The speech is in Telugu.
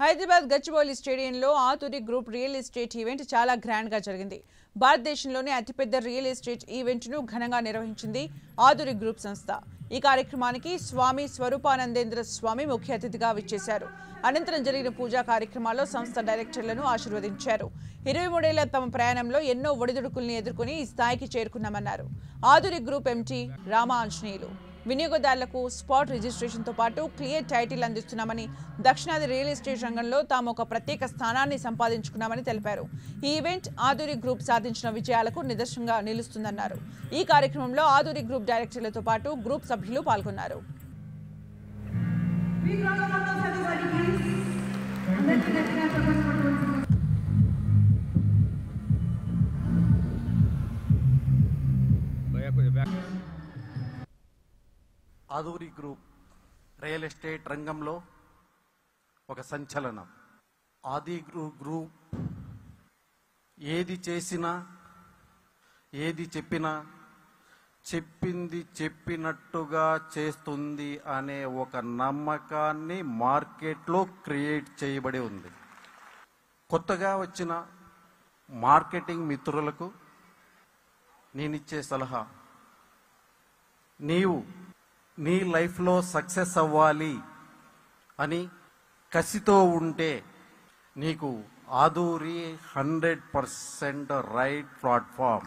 హైదరాబాద్ గచ్చిబౌలి స్టేడియంలో ఆతురి గ్రూప్ రియల్ ఎస్టేట్ ఈవెంట్ చాలా గ్రాండ్ గా జరిగింది. భారతదేశంలోనే అతిపెద్ద రియల్ ఎస్టేట్ ఈవెంట్ ను ఘనంగా నిర్వహించింది ఆతురి గ్రూప్ సంస్థ. ఈ కార్యక్రమానికి స్వామి స్వరూపానందేంద్ర స్వామి ముఖ్య అతిథిగా విచ్చేశారు. అనంతరం జరిగిన పూజా కార్యక్రమాల్లో సంస్థ డైరెక్టర్లను ఆశీర్వదించారు. 23 ఏళ్ల తమ ప్రయాణంలో ఎన్నో ఒడిదుడుకుల్ని ఎదుర్కొని ఈ స్థాయికి చేరుకున్నామన్నారు. ఆతురి గ్రూప్ ఎంటీ రామా ఆంజనేయులు వినియోగదారులకు స్పాట్ రిజిస్ట్రేషన్తో పాటు క్లియర్ టైటిల్ అందిస్తున్నామని, దక్షిణాది రియల్ ఎస్టేట్ రంగంలో తాము ఒక ప్రత్యేక స్థానాన్ని సంపాదించుకున్నామని తెలిపారు. ఈ ఈవెంట్ ఆదురి గ్రూప్ సాధించిన విజయాలకు నిదర్శనంగా నిలుస్తుందన్నారు. ఈ కార్యక్రమంలో ఆదురి గ్రూప్ డైరెక్టర్లతో పాటు గ్రూప్ సభ్యులు పాల్గొన్నారు. ఆదూరి గ్రూప్ రియల్ ఎస్టేట్ రంగంలో ఒక సంచలనం. ఆది గ్రూప్ ఏది చేసినా, ఏది చెప్పినా చెప్పింది చెప్పినట్టుగా చేస్తుంది అనే ఒక నమ్మకాన్ని మార్కెట్లో క్రియేట్ చేయబడి ఉంది. కొత్తగా వచ్చిన మార్కెటింగ్ మిత్రులకు నేనిచ్చే సలహా, నీవు నీ లైఫ్లో సక్సెస్ అవ్వాలి అని కసితో ఉంటే నీకు ఆదూరి 100% రైట్ ప్లాట్ఫామ్.